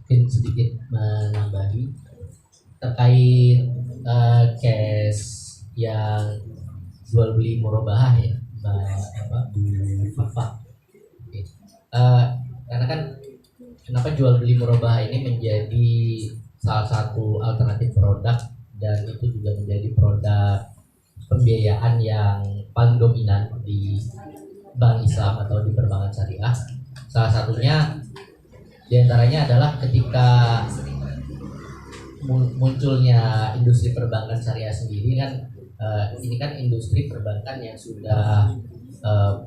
mungkin sedikit menambahi terkait case yang jual beli murabahah ya, Bu Fafa. Karena kan kenapa jual beli murabahah ini menjadi salah satu alternatif produk, dan itu juga menjadi produk pembiayaan yang paling dominan di bank Islam atau di perbankan syariah. Salah satunya diantaranya adalah ketika munculnya industri perbankan syariah sendiri kan. Ini kan industri perbankan yang sudah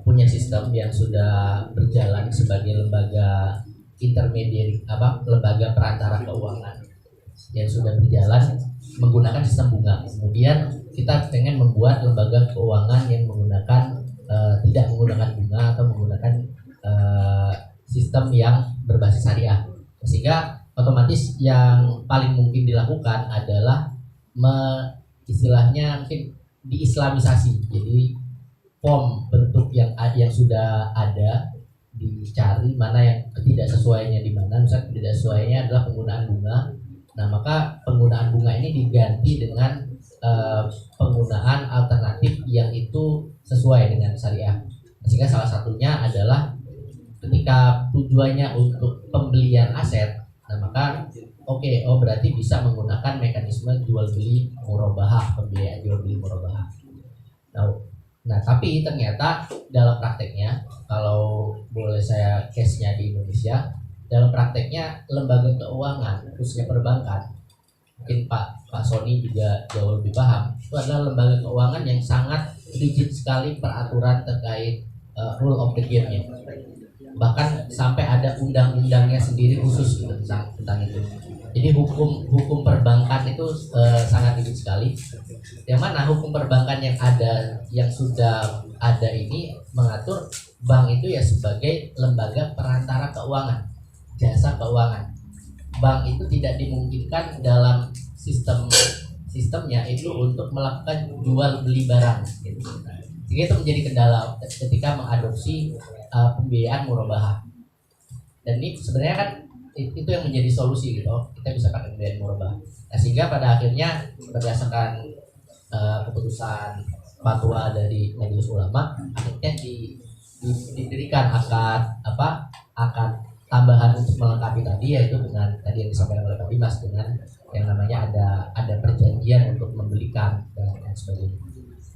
punya sistem yang sudah berjalan sebagai lembaga intermediary, lembaga perantara keuangan yang sudah berjalan menggunakan sistem bunga. Kemudian kita pengen membuat lembaga keuangan yang menggunakan tidak menggunakan bunga atau menggunakan sistem yang berbasis syariah, sehingga otomatis yang paling mungkin dilakukan adalah istilahnya mungkin diislamisasi. Jadi form bentuk yang sudah ada dicari mana yang ketidaksesuaiannya di mana. Misalnya ketidaksesuaiannya adalah penggunaan bunga, nah maka penggunaan bunga ini diganti dengan penggunaan alternatif yang itu sesuai dengan syariah. Sehingga salah satunya adalah ketika tujuannya untuk pembelian aset, nah maka berarti bisa menggunakan mekanisme jual beli murabahah, pembiayaan jual beli murabahah. Nah, tapi ternyata dalam prakteknya, kalau boleh saya case-nya di Indonesia, dalam prakteknya lembaga keuangan, khususnya perbankan, mungkin Pak Sony juga jauh lebih paham, itu adalah lembaga keuangan yang sangat rigid sekali peraturan terkait rule of the game-nya. Bahkan sampai ada undang-undangnya sendiri khusus tentang itu. Jadi hukum perbankan itu sangat rigid sekali. Yang mana hukum perbankan yang sudah ada ini mengatur bank itu ya sebagai lembaga perantara keuangan, jasa keuangan. Bank itu tidak dimungkinkan dalam sistemnya itu untuk melakukan jual beli barang. Gitu. Jadi itu menjadi kendala ketika mengadopsi pembiayaan murabahah. Dan ini sebenarnya kan itu yang menjadi solusi gitu. Kita bisa pakai pembiayaan murabahah. Nah, sehingga pada akhirnya berdasarkan keputusan fatwa dari Majelis Ulama, akhirnya diberikan akad tambahan untuk melengkapi tadi, yaitu dengan tadi yang disampaikan oleh Pak Dimas, dengan yang namanya ada perjanjian untuk membelikan dan sebagainya.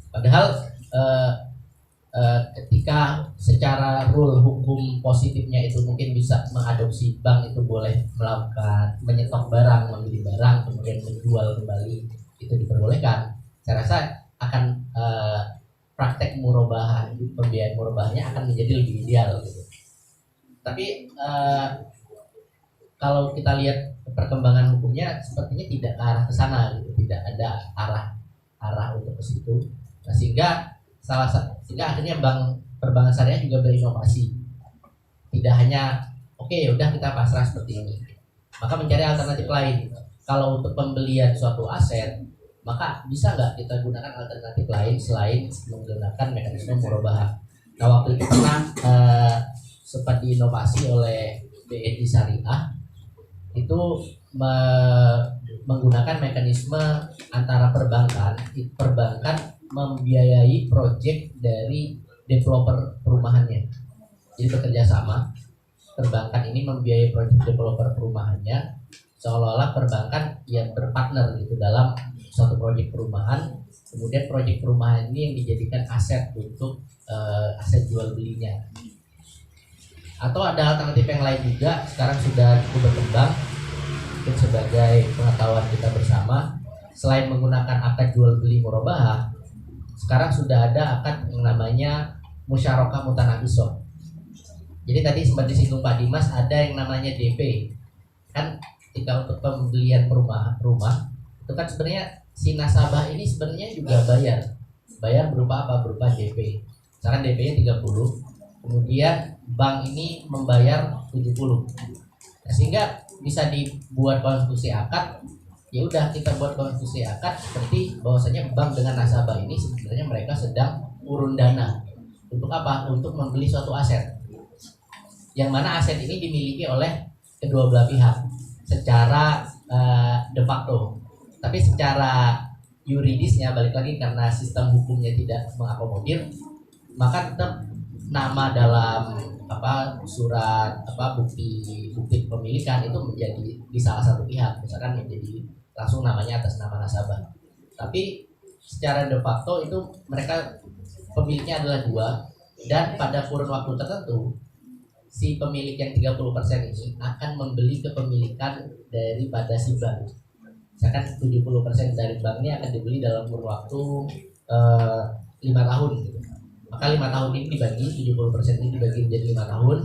Padahal ketika secara rule hukum positifnya itu mungkin bisa mengadopsi bank itu boleh melakukan menyetok barang, membeli barang, kemudian menjual kembali, itu diperbolehkan. Saya rasa akan praktek murabahah, pembiayaan murabahahnya akan menjadi lebih ideal gitu. Tapi kalau kita lihat perkembangan hukumnya sepertinya tidak ke arah ke sana gitu, tidak ada arah untuk ke situ. Nah, sehingga akhirnya bank perbankan syariah juga berinovasi. Tidak hanya udah kita pasrah seperti ini, maka mencari alternatif lain. Kalau untuk pembelian suatu aset, maka bisa nggak kita gunakan alternatif lain selain menggunakan mekanisme murabahah. Nah, waktu itu pernah sempat diinovasi oleh BNI Syariah, itu menggunakan mekanisme antara perbankan membiayai proyek dari developer perumahannya. Jadi bekerja sama, perbankan ini membiayai proyek developer perumahannya, seolah-olah perbankan yang berpartner gitu dalam suatu proyek perumahan. Kemudian proyek perumahan ini yang dijadikan aset untuk aset jual belinya. Atau ada alternatif yang lain juga, sekarang sudah cukup berkembang, mungkin sebagai pengetahuan kita bersama, selain menggunakan akad jual beli murabahah, sekarang sudah ada akad yang namanya musyarakah mutanabisoh. Jadi tadi sempat disinggung Pak Dimas, ada yang namanya DP. Kan ketika untuk pembelian rumah itu kan sebenarnya si nasabah ini sebenarnya juga bayar berupa apa? Berupa DP. Misalkan DP-nya 30, kemudian bank ini membayar 70. Nah, sehingga bisa dibuat konstruksi akad. Ya udah, kita buat konstruksi akad seperti bahwasanya bank dengan nasabah ini sebenarnya mereka sedang urun dana. Untuk apa? Untuk membeli suatu aset, yang mana aset ini dimiliki oleh kedua belah pihak. secara de facto. Tapi secara yuridisnya balik lagi karena sistem hukumnya tidak mengakomodir, maka tetap nama dalam surat bukti pemilikan itu menjadi di salah satu pihak, misalkan menjadi langsung namanya atas nama nasabah. Tapi secara de facto itu mereka pemiliknya adalah dua, dan pada kurun waktu tertentu si pemilik yang 30% ini akan membeli kepemilikan daripada si bank. Misalkan 70% dari bank ini akan dibeli dalam kurun waktu 5 tahun gitu. Maka 5 tahun ini dibagi, 70% ini dibagi menjadi 5 tahun.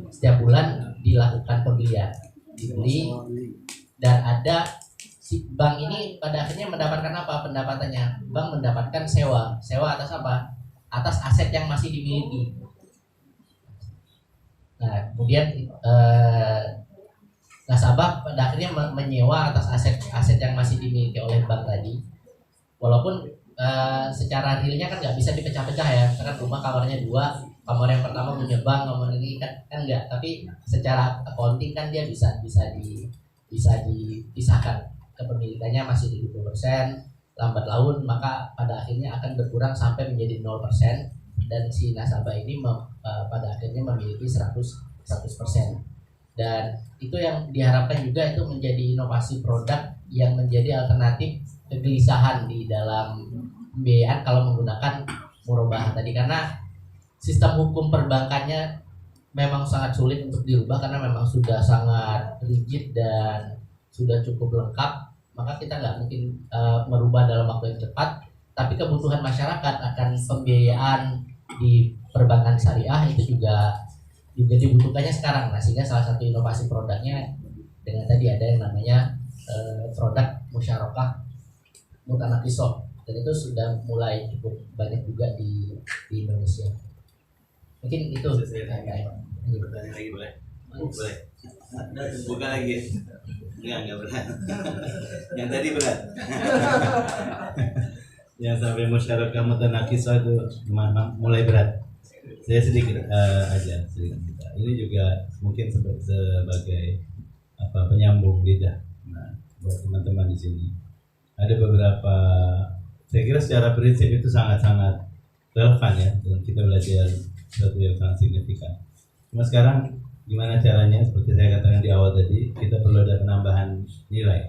Setiap bulan dilakukan pembelian, dibeli, dan ada si bank ini pada akhirnya mendapatkan apa pendapatannya? Bank mendapatkan sewa atas apa? Atas aset yang masih dimiliki. Nah, kemudian nasabah pada akhirnya menyewa atas aset yang masih dimiliki oleh bank tadi. Walaupun secara realnya kan nggak bisa dipecah-pecah ya, karena rumah kamarnya dua, kamar yang pertama punya bank, kamar ini kan enggak. Tapi secara accounting kan dia bisa dipisahkan, kepemilikannya masih 70%, lambat laun maka pada akhirnya akan berkurang sampai menjadi 0%, dan si nasabah ini pada akhirnya memiliki 100%. Dan itu yang diharapkan juga itu menjadi inovasi produk yang menjadi alternatif kegelisahan di dalam pembiayaan kalau menggunakan murabahah tadi, karena sistem hukum perbankannya memang sangat sulit untuk dirubah karena memang sudah sangat rigid dan sudah cukup lengkap. Maka kita nggak mungkin merubah dalam waktu yang cepat, tapi kebutuhan masyarakat akan pembiayaan di perbankan syariah itu juga dibutuhkannya sekarang. Nah, sehingga salah satu inovasi produknya dengan tadi ada yang namanya produk musyarakah mutanakisoh, dan itu sudah mulai cukup banyak juga di Indonesia. Mungkin itu. Bertanya lagi boleh? Boleh. Buka lagi. Enggak berat. Yang tadi berat. Yang sampai musyarakah mutanakisoh itu mulai berat. Saya sedikit aja sedikit. Ini juga mungkin sebagai penyambung lidah. Nah, buat teman-teman di sini ada beberapa, saya kira secara prinsip itu sangat-sangat relevan ya, dan kita belajar sesuatu yang sangat signifikan. Cuma sekarang gimana caranya? Seperti saya katakan di awal tadi, kita perlu ada penambahan nilai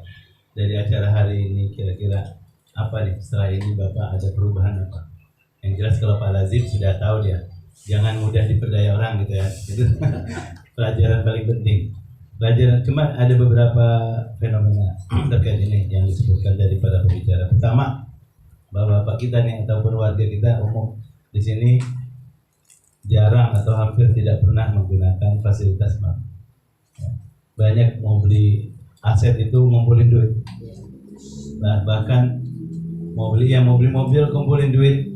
dari acara hari ini. Kira-kira apa nih setelah ini Bapak ada perubahan apa? Yang jelas kalau Pak Lazim sudah tahu dia, jangan mudah diperdaya orang gitu ya. Itu pelajaran paling penting. Pelajaran, cuma ada beberapa fenomena terkait ini yang disebutkan dari para pembicara. Pertama, bahwa Bapak kita nih ataupun warga kita umum di sini jarang atau hampir tidak pernah menggunakan fasilitas bank. Banyak mau beli aset itu ngumpulin duit. Nah, bahkan mau beli mobil kumpulin duit.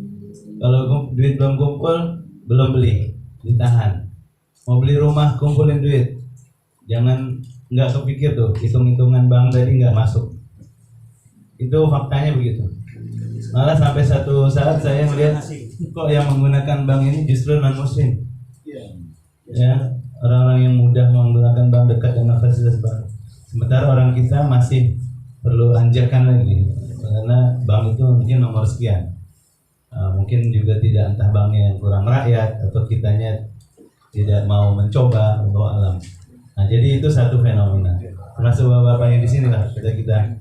Kalau duit belum kumpul, belum beli, ditahan. Mau beli rumah kumpulin duit. Jangan nggak kepikir tuh hitung-hitungan bank tadi nggak masuk. Itu faktanya begitu. Malah sampai satu saat saya melihat kok yang menggunakan bank ini justru non muslim. Ya, orang-orang yang mudah menggunakan bank dekat dengan fasilitas bank. Sementara orang kita masih perlu anjakan lagi, karena bank itu mungkin nomor sekian. Mungkin juga tidak, entah banknya yang kurang rakyat atau kitanya tidak mau mencoba untuk alam. Nah, jadi itu satu fenomena. Termasuk bapak yang di sini lah, kita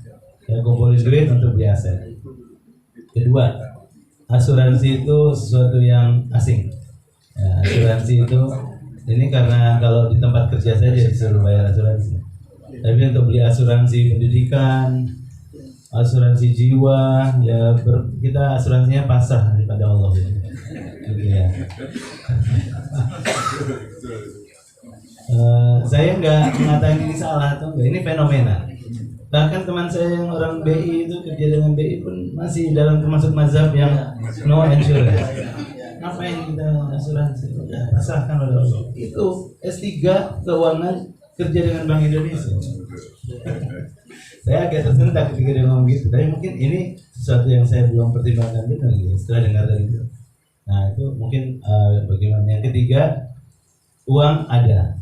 kumpulin duit untuk beli aset. Kedua, asuransi itu sesuatu yang asing. Ya, asuransi itu ini karena kalau di tempat kerja saja disuruh bayar asuransi. Tapi untuk beli asuransi pendidikan, asuransi jiwa, ya kita asuransinya pasrah daripada Allah. Gitu ya. Saya nggak mengatakan ini salah atau enggak, ini fenomena. Bahkan teman saya yang orang BI itu kerja dengan BI pun masih dalam termasuk mazhab yang no insurance. Ngapain kita asuransi? Pasrahkan oleh Allah. Itu S3 keuangan kerja dengan Bank Indonesia. Saya agak tersentak ketika dia ngomong gitu. Tapi mungkin ini sesuatu yang saya belum pertimbangkan benar gitu, setelah dengar dari itu. Nah itu mungkin bagaimana. Yang ketiga, uang ada,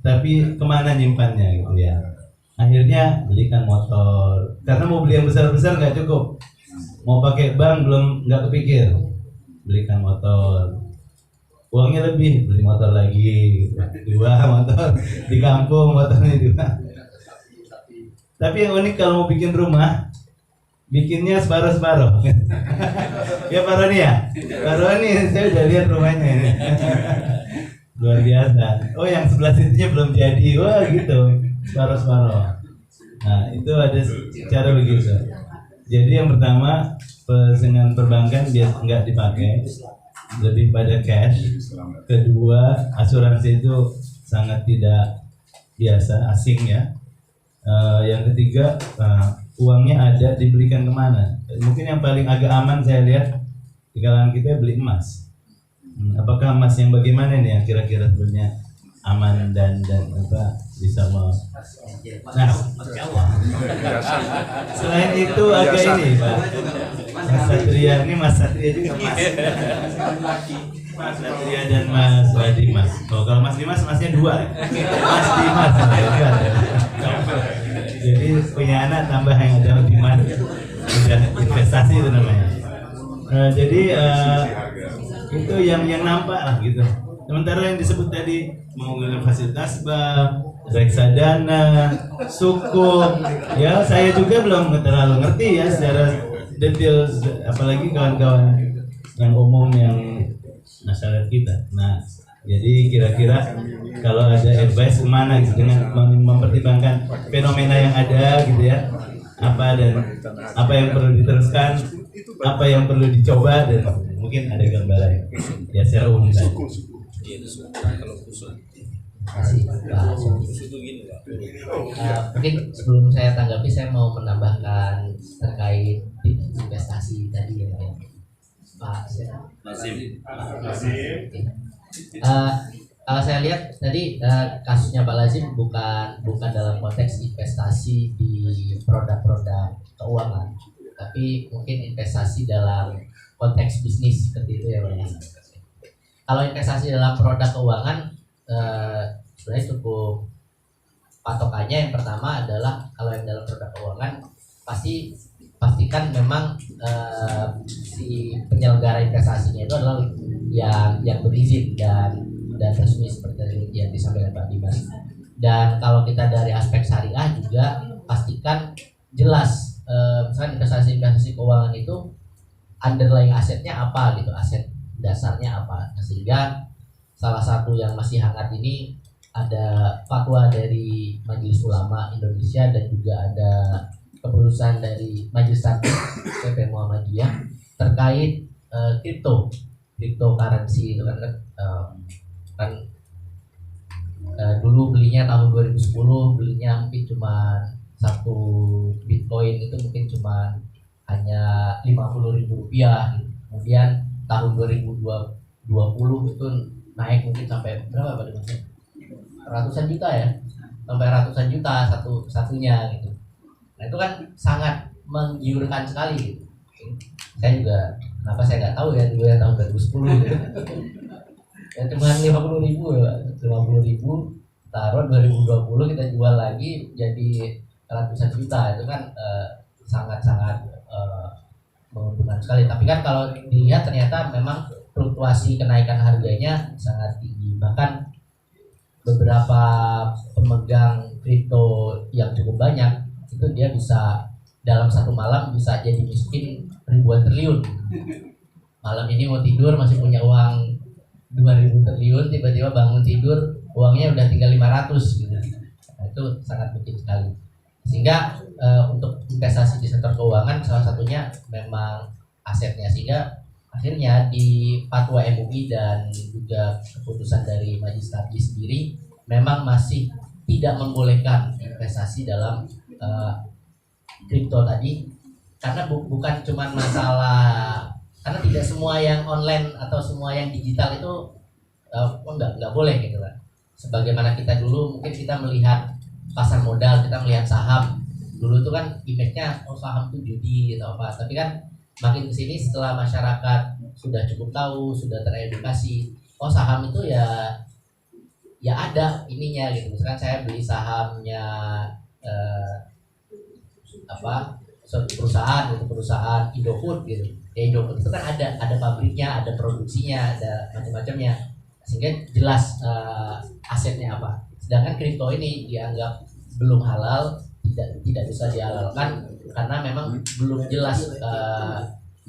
tapi kemana nyimpannya gitu ya. Akhirnya belikan motor. Karena mau beli yang besar-besar nggak cukup. Mau pakai bank belum nggak kepikir. Belikan motor. Uangnya lebih, beli motor lagi. 2 motor di kampung, motornya 2. Tapi yang unik kalau mau bikin rumah, bikinnya separuh-separuh. Ya Pak Roni ya? Pak Roni, saya udah lihat rumahnya ini. Luar biasa. Oh yang sebelah situnya belum jadi. Wah gitu, separuh-separuh. Nah itu ada cara begitu. Jadi yang pertama, dengan perbankan biasa nggak dipakai, lebih pada cash. Kedua, asuransi itu sangat tidak biasa, asing ya. Yang ketiga, uangnya ada, dibelikan kemana? Mungkin yang paling agak aman saya lihat di kalangan kita beli emas. Apakah emas yang bagaimana nih yang kira-kira sebenarnya aman dan apa bisa nah, selain itu agak ini Pak Mas Satria, ini Mas Satria juga Mas Satria dan Mas Dimas. Oh kalau Mas Dimas masnya 2 ya? Mas Dimas ya. Jadi punya anak tambah yang ada Dimas, udah investasi itu namanya. Jadi itu yang nampak lah gitu. Sementara yang disebut tadi menggunakan fasilitas bank, reksadana, sukuk, ya saya juga belum terlalu ngerti ya secara detail, apalagi kawan-kawan yang umum yang masyarakat kita. Nah, jadi kira-kira kalau ada advice kemana gitu dengan mempertimbangkan fenomena yang ada gitu ya, apa yang perlu diteruskan, apa yang perlu dicoba, dan mungkin ada gambaran ya secara umum tadi. Mungkin sebelum saya tanggapi, saya mau menambahkan terkait investasi tadi ya Pak Nazim. Kalau saya lihat tadi kasusnya Pak Lazim bukan dalam konteks investasi di produk-produk keuangan, tapi mungkin investasi dalam konteks bisnis seperti itu ya Pak. Kalau investasi dalam produk keuangan sebenarnya cukup patokannya yang pertama adalah kalau yang dalam produk keuangan pastikan memang si penyelenggara investasinya itu adalah yang berizin dan resmi seperti yang disampaikan Pak Dimas. Dan kalau kita dari aspek syariah juga pastikan jelas misalnya investasi keuangan itu underlying asetnya apa gitu, aset dasarnya apa. Sehingga salah satu yang masih hangat ini ada fatwa dari Majelis Ulama Indonesia dan juga ada keputusan dari Majelis Tabligh PP Muhammadiyah terkait cryptocurrency itu kan dulu belinya tahun 2010 belinya mungkin cuma 1 Bitcoin itu mungkin cuma hanya Rp50.000 gitu. Kemudian tahun 2020 itu naik mungkin sampai berapa Pak Dimas? Ratusan juta ya, sampai ratusan juta satunya gitu. Nah itu kan sangat menggiurkan sekali gitu. Saya juga kenapa saya nggak tahu ya dulu ya tahun 2010 gitu. Ya cuma 50.000 ya, 50.000 taruh 2020 kita jual lagi jadi ratusan juta, itu kan sangat-sangat menguntungkan sekali. Tapi kan kalau dilihat ternyata memang fluktuasi kenaikan harganya sangat tinggi. Bahkan beberapa pemegang kripto yang cukup banyak itu dia bisa dalam satu malam bisa jadi miskin ribuan triliun. Malam ini mau tidur masih punya uang 2.000 triliun, tiba-tiba bangun tidur uangnya udah tinggal 500 gitu. Nah, itu sangat mungkin sekali. Sehingga untuk investasi di sektor keuangan salah satunya memang asetnya. Sehingga akhirnya di fatwa MUI dan juga keputusan dari Majelis Tabligh sendiri memang masih tidak membolehkan investasi dalam kripto tadi, karena bukan cuma masalah, karena tidak semua yang online atau semua yang digital itu nggak boleh gitu kan. Sebagaimana kita dulu mungkin kita melihat pasar modal, kita melihat saham dulu itu kan image-nya saham itu judi atau apa, tapi kan makin kesini setelah masyarakat sudah cukup tahu, sudah teredukasi, saham itu ya ada ininya gitu. Misalkan saya beli sahamnya eh, suatu perusahaan gitu, perusahaan Indofood gitu. Ya Indofood itu kan ada pabriknya, ada produksinya, ada macam-macamnya, sehingga jelas asetnya apa. Sedangkan kripto ini dianggap belum halal, tidak bisa dihalalkan karena memang belum jelas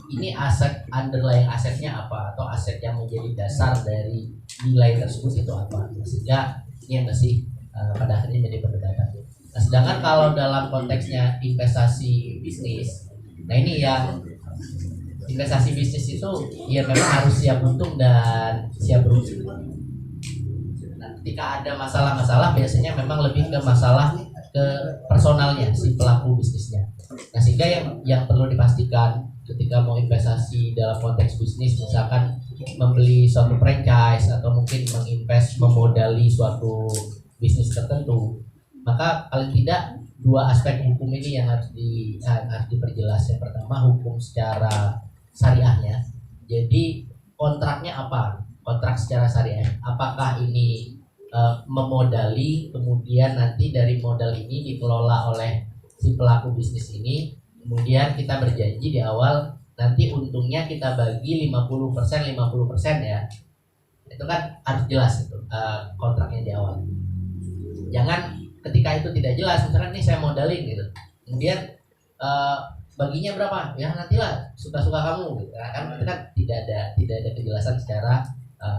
ini aset, underlying asetnya apa, atau aset yang menjadi dasar dari nilai tersebut itu apa, sehingga ini yang masih pada akhirnya menjadi perdebatan. Nah, sedangkan kalau dalam konteksnya investasi bisnis, nah ini yang investasi bisnis itu ya memang harus siap untung dan siap rugi. Nah, ketika ada masalah-masalah biasanya memang lebih ke masalah ke personalnya si pelaku bisnisnya. Nah, sehingga yang perlu dipastikan ketika mau investasi dalam konteks bisnis, misalkan membeli suatu franchise atau mungkin memodali suatu bisnis tertentu, maka paling tidak dua aspek hukum ini yang harus diperjelas. Yang pertama, hukum secara syariahnya. Jadi kontraknya apa? Kontrak secara syariah. Apakah ini memodali, kemudian nanti dari modal ini dikelola oleh si pelaku bisnis ini, kemudian kita berjanji di awal nanti untungnya kita bagi 50% ya. Itu kan harus jelas itu kontraknya di awal. Jangan ketika itu tidak jelas, misalkan nih saya modalin gitu, kemudian baginya berapa? Ya nantilah suka-suka kamu gitu. Kan itu kan tidak ada kejelasan secara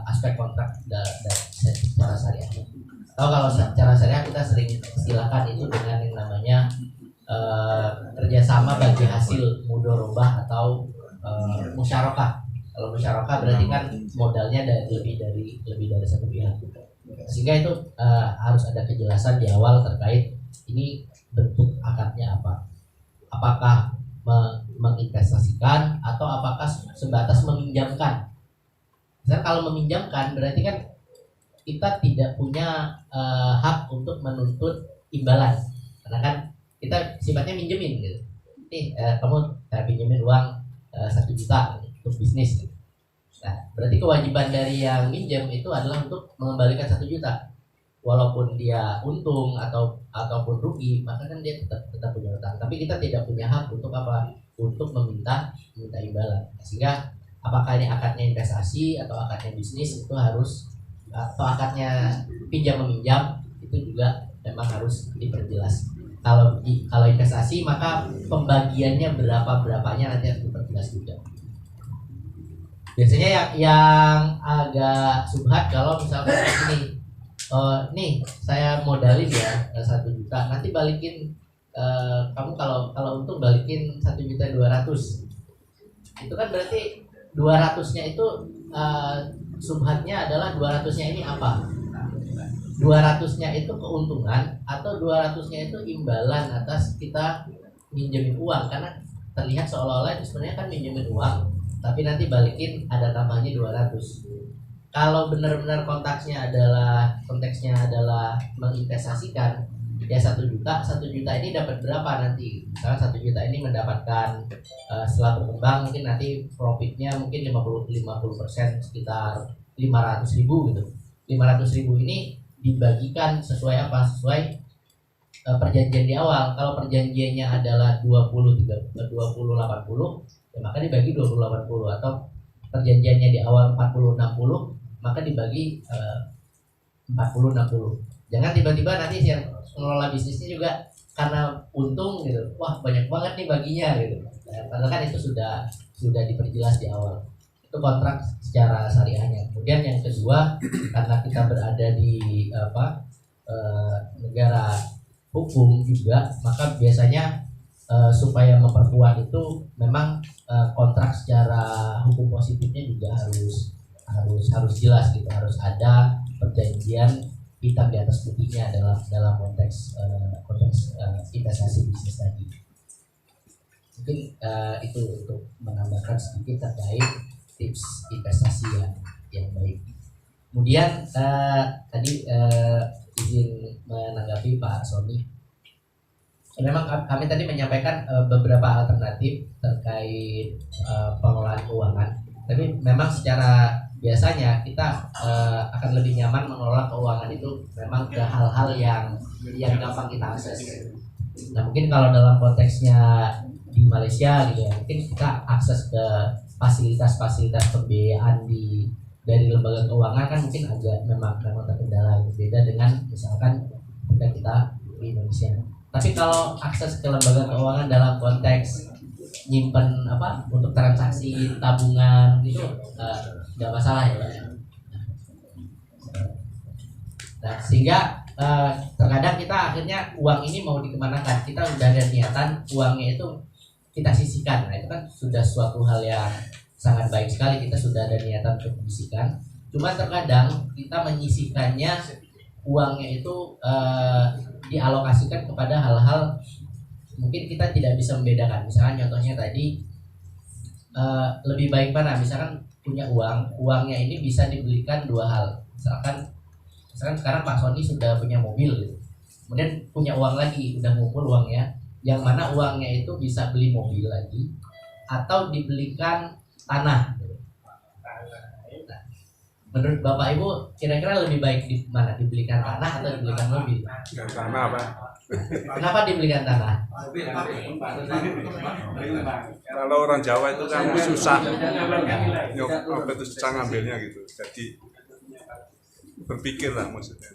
aspek kontrak dan secara syariah. Atau kalau secara syariah kita sering istilahkan itu dengan yang namanya kerjasama bagi hasil mudorobah atau musyarakah. Kalau musyarakah berarti kan modalnya lebih dari satu pihak. Sehingga itu harus ada kejelasan di awal terkait ini bentuk akadnya apa. Apakah menginvestasikan atau apakah sebatas meminjamkan. Misalnya kalau meminjamkan berarti kan kita tidak punya hak untuk menuntut imbalan. Karena kan kita sifatnya minjemin gitu. Nih kamu pinjemin uang 1 juta untuk bisnis. Nah, berarti kewajiban dari yang minjem itu adalah untuk mengembalikan 1 juta. Walaupun dia untung ataupun rugi, maka kan dia tetap punya utang. Tapi kita tidak punya hak untuk apa? Untuk meminta imbalan. Sehingga apakah ini akadnya investasi atau akadnya bisnis itu harus, atau akadnya pinjam meminjam itu juga memang harus diperjelas. Kalau investasi maka pembagiannya berapanya nanti harus diperjelas juga. Biasanya yang agak subhat kalau misalkan ini, nih saya modalin ya 1 juta, nanti balikin kamu kalau untung balikin 1.200.000. Itu kan berarti 200-nya itu subhatnya adalah 200-nya ini apa? 200-nya itu keuntungan atau 200-nya itu imbalan atas kita minjemin uang, karena terlihat seolah-olah itu sebenarnya kan minjemin uang tapi nanti balikin ada tambahnya 200. Kalau benar-benar konteksnya adalah menginvestasikan, ya 1 juta ini dapat berapa nanti? Misalnya 1 juta ini mendapatkan setelah berkembang mungkin nanti profitnya mungkin 50% sekitar 500.000 gitu. 500.000 ini dibagikan sesuai apa? Sesuai perjanjian di awal. Kalau perjanjiannya adalah 20-80, ya maka dibagi 20-80, atau perjanjiannya di awal 40-60, maka dibagi 40-60. Jangan tiba-tiba nanti yang mengelola bisnisnya juga karena untung gitu, wah banyak banget nih baginya gitu. Padahal kan itu sudah diperjelas di awal. Itu kontrak secara syariahnya. Kemudian yang kedua, karena kita berada di negara hukum juga, maka biasanya supaya memperkuat itu memang kontrak secara hukum positifnya juga harus jelas gitu, harus ada perjanjian hitam di atas putihnya dalam konteks investasi bisnis tadi. Mungkin itu untuk menambahkan sedikit terkait tips investasi yang baik. Kemudian tadi izin menanggapi Pak Sony. Memang kami tadi menyampaikan beberapa alternatif terkait pengelolaan keuangan. Tapi memang secara biasanya kita akan lebih nyaman mengelola keuangan itu memang ke hal-hal yang gampang kita akses. Nah mungkin kalau dalam konteksnya di Malaysia gitu ya, mungkin kita akses ke fasilitas-fasilitas pembiayaan dari lembaga keuangan kan mungkin agak memang terkendala gitu. Beda dengan misalkan ketika kita di Indonesia. Tapi kalau akses ke lembaga keuangan dalam konteks nyimpen apa untuk transaksi tabungan gitu nggak masalah ya. Nah, sehingga terkadang kita akhirnya uang ini mau dikemanakan, kita udah ada niatan uangnya itu kita sisihkan. Nah itu kan sudah suatu hal yang sangat baik sekali, kita sudah ada niatan untuk menyisihkan. Cuma terkadang kita menyisihkannya uangnya itu dialokasikan kepada hal-hal mungkin kita tidak bisa membedakan. Misalkan contohnya tadi lebih baik mana, misalkan punya uangnya ini bisa dibelikan dua hal. Misalkan sekarang Pak Sony sudah punya mobil gitu. Kemudian punya uang lagi, udah ngumpul uangnya, yang mana uangnya itu bisa beli mobil lagi atau dibelikan tanah. Nah, menurut Bapak Ibu kira-kira lebih baik di mana, dibelikan tanah atau dibelikan mobil? Tanah apa? Kenapa dibelikan tanah? Kalau orang Jawa itu kan susah, susah ngambilnya gitu. Jadi berpikirlah maksudnya.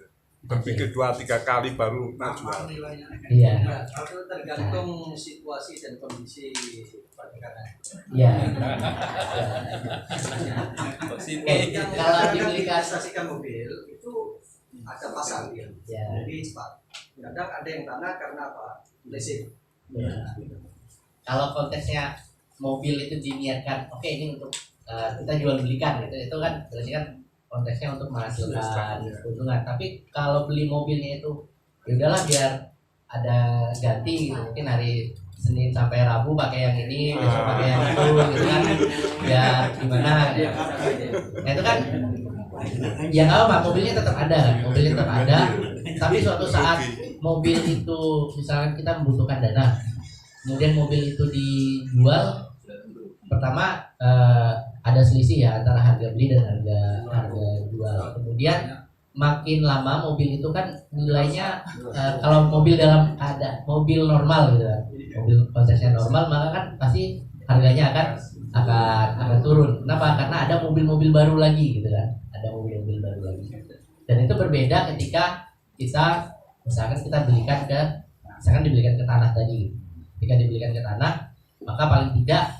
Berpikir 2-3 kali baru jual. Iya. Itu tergantung situasi dan kondisi perdagangan. Iya. Yang Kalau kadang dibelikan investasikan mobil itu ada pasang dia. ya. Jadi kadang ada yang tanah karena apa? Leasing. Ya. Kalau konteksnya mobil itu diniatkan, oke ini untuk kita jual belikan gitu, itu kan berarti kan konteksnya untuk menghasilkan keuntungan. Tapi kalau beli mobilnya itu ya udahlah biar ada ganti gitu. Mungkin hari Senin sampai Rabu pakai yang ini, besok pakai yang itu gitu kan, biar gimana gitu. Nah itu kan ya nggak apa, mobilnya tetap ada, tapi suatu saat mobil itu misalkan kita membutuhkan dana, kemudian mobil itu dijual, pertama ada selisih ya antara harga beli dan harga jual. Kemudian makin lama mobil itu kan nilainya kalau mobil dalam ada mobil normal gitu kan, mobil konteksnya normal, maka kan pasti harganya akan turun. Kenapa? Karena ada mobil-mobil baru lagi gitu kan, ada mobil-mobil baru lagi. Dan itu berbeda ketika kita misalkan kita dibelikan ke tanah tadi. Ketika dibelikan ke tanah, maka paling tidak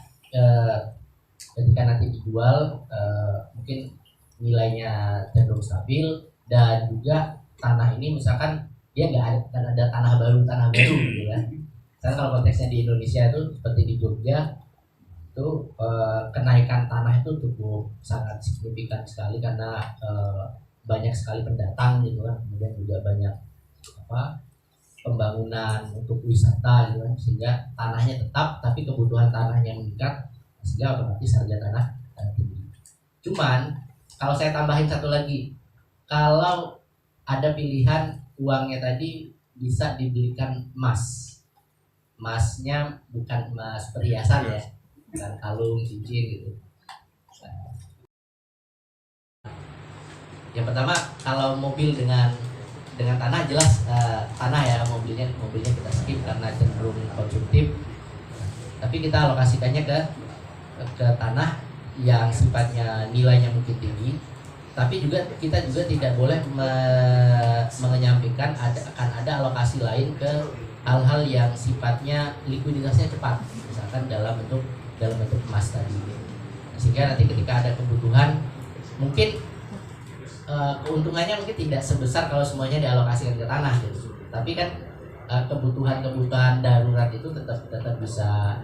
ketika nanti dijual mungkin nilainya cenderung stabil, dan juga tanah ini misalkan dia nggak ada tanah baru gitu ya. Misalkan kalau konteksnya di Indonesia itu seperti di Jogja itu kenaikan tanah itu cukup sangat signifikan sekali karena banyak sekali pendatang gitu kan, kemudian juga banyak pembangunan untuk wisata gitu kan, sehingga tanahnya tetap tapi kebutuhan tanahnya meningkat, sehingga otomatis harga tanah tinggi. Cuman kalau saya tambahin satu lagi, kalau ada pilihan uangnya tadi bisa dibelikan emas, emasnya bukan emas perhiasan ya, bukan kalung, cincin gitu. Yang pertama, kalau mobil dengan tanah jelas tanah ya, mobilnya kita skip karena cenderung konsumtif. Tapi kita alokasikannya ke tanah yang sifatnya nilainya mungkin tinggi, tapi juga kita tidak boleh mengenyampingkan akan ada alokasi lain ke hal-hal yang sifatnya likuiditasnya cepat, misalkan dalam bentuk emas tadi. Sehingga nanti ketika ada kebutuhan, mungkin keuntungannya mungkin tidak sebesar kalau semuanya dialokasikan ke tanah gitu. Tapi kan kebutuhan darurat itu tetap bisa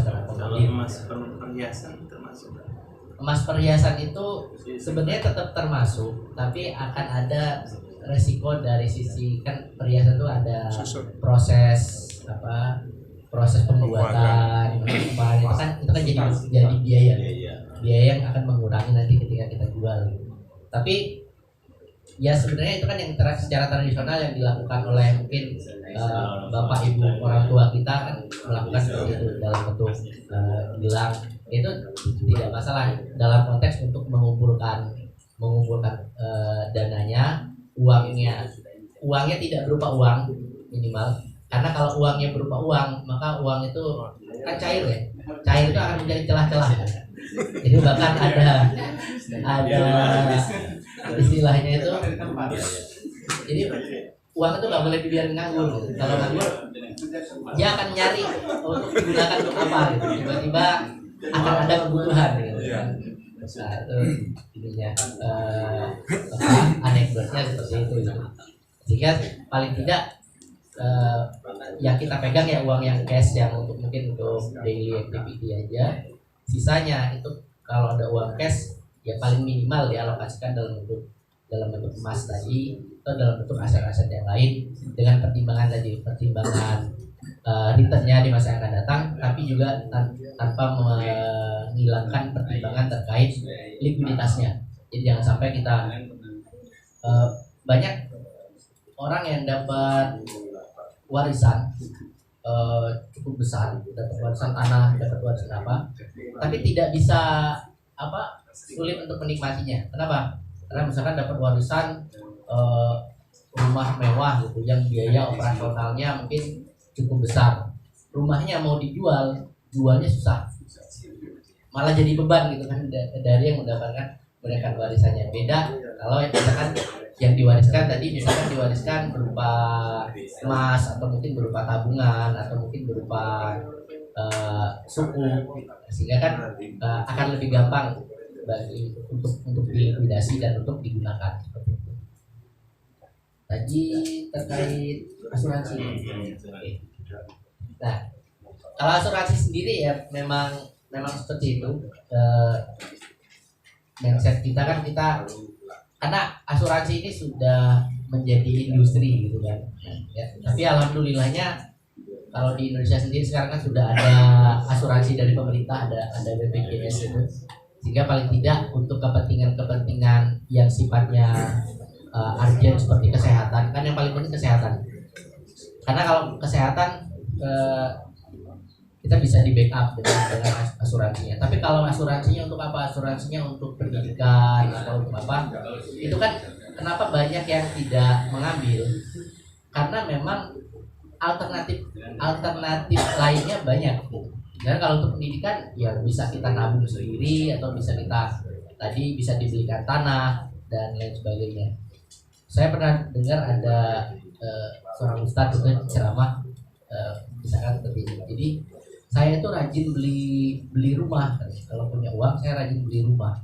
terakomodir. Emas perhiasan termasuk. Emas perhiasan itu sebenarnya tetap termasuk, tapi akan ada resiko dari sisi kan perhiasan itu ada proses pembuatan itu kan jadi biaya yang akan mengurangi nanti ketika kita jual. Tapi ya sebenarnya itu kan yang secara tradisional yang dilakukan oleh mungkin bapak ibu orang tua kita kan melakukan seperti itu dalam bentuk bilang itu tidak masalah dalam konteks untuk mengumpulkan dananya, uangnya tidak berupa uang minimal, Karena kalau uangnya berupa uang, maka uang itu kan cair ya. Cair itu akan menjadi celah-celah. Jadi bahkan ada istilahnya itu. Jadi uang itu nggak boleh dibiarin nganggur. Gitu. Kalau nganggur, dia akan nyari untuk digunakan untuk apa. Gitu. Tiba-tiba akan ada kebutuhan. Gitu. Nah, itu ininya anekdotnya seperti itu. Gitu. Sehingga paling tidak yang kita pegang ya uang yang cash yang untuk mungkin untuk daily activity aja. Sisanya itu kalau ada uang cash ya paling minimal dialokasikan dalam bentuk emas tadi atau dalam bentuk aset-aset yang lain dengan pertimbangan returnnya di masa yang akan datang, tapi juga tanpa menghilangkan pertimbangan terkait likuiditasnya. Jadi jangan sampai kita banyak orang yang dapat warisan cukup besar, dapat warisan tanah, dapat warisan apa, tapi tidak bisa sulit untuk menikmatinya. Kenapa? Karena misalkan dapat warisan rumah mewah gitu, yang biaya operasionalnya mungkin cukup besar, rumahnya mau jualnya susah, malah jadi beban gitu kan dari yang mendapatkan warisannya. Beda kalau misalkan yang diwariskan tadi misalkan diwariskan berupa emas atau mungkin berupa tabungan atau mungkin berupa suku, sehingga kan akan lebih gampang untuk dilikuidasi dan untuk digunakan seperti itu. Tadi terkait asuransi. Nah, kalau asuransi sendiri ya memang seperti itu. Mindset kita kan karena asuransi ini sudah menjadi industri gitu kan. Ya, tapi alhamdulillahnya kalau di Indonesia sendiri sekarang kan sudah ada asuransi dari pemerintah, ada BPJS itu. Sehingga paling tidak untuk kepentingan yang sifatnya urgent seperti kesehatan, kan yang paling penting kesehatan. Karena kalau kesehatan kita bisa di backup dengan asuransinya. Tapi kalau asuransinya untuk apa? Asuransinya untuk pendidikan atau untuk apa? Itu kan kenapa banyak yang tidak mengambil? Karena memang alternatif lainnya banyak. Dan kalau untuk pendidikan ya bisa kita nabung sendiri atau bisa dibelikan tanah dan lain sebagainya. Saya pernah dengar ada seorang ustadz itu ceramah misalkan seperti ini. Jadi saya itu rajin beli rumah. Kalau punya uang saya rajin beli rumah.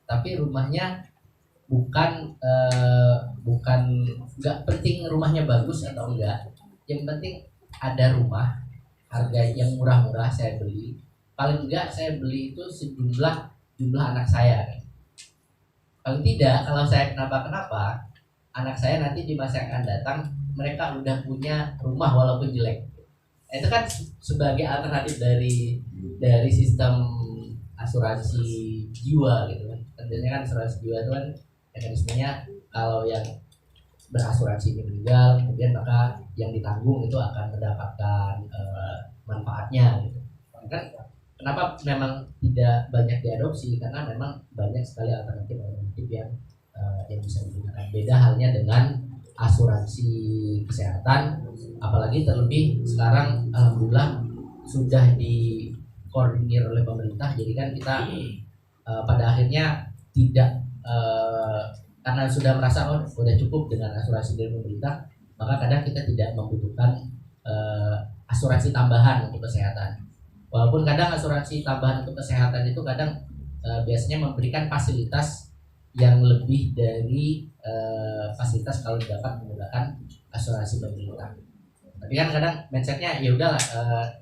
Tapi rumahnya bukan nggak penting rumahnya bagus atau enggak. Yang penting ada rumah, harga yang murah-murah saya beli. Paling enggak saya beli itu jumlah anak saya. Paling tidak kalau saya kenapa anak saya nanti di masa yang akan datang mereka udah punya rumah walaupun jelek. Itu kan sebagai alternatif dari sistem asuransi jiwa gitu kan. Tentunya kan asuransi jiwa itu kan mekanismenya kalau yang berasuransi ini meninggal, kemudian maka yang ditanggung itu akan mendapatkan manfaatnya gitu. Kan kenapa memang tidak banyak diadopsi? Karena memang banyak sekali alternatif yang bisa digunakan. Beda halnya dengan asuransi kesehatan, apalagi terlebih sekarang alhamdulillah sudah dikoordinir oleh pemerintah. Jadi kan kita pada akhirnya tidak karena sudah merasa sudah cukup dengan asuransi dari pemerintah, maka kadang kita tidak membutuhkan asuransi tambahan untuk kesehatan. Walaupun kadang asuransi tambahan untuk kesehatan itu kadang biasanya memberikan fasilitas yang lebih dari fasilitas kalau dapat menggunakan asuransi pemerintah. Tapi kan kadang mindsetnya ya udahlah,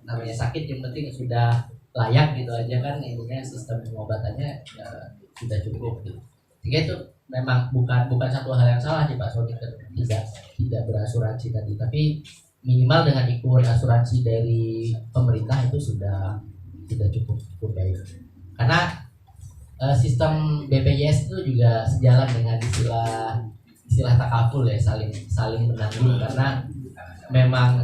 namanya sakit yang penting sudah layak gitu aja kan, intinya sistem pengobatannya sudah cukup gitu. Sehingga itu memang bukan satu hal yang salah sih Pak Sony tidak berasuransi tadi, tapi minimal dengan ikut asuransi dari pemerintah itu sudah cukup baik. Karena sistem BPJS itu juga sejalan dengan istilah takaful ya, saling menanggung. Karena memang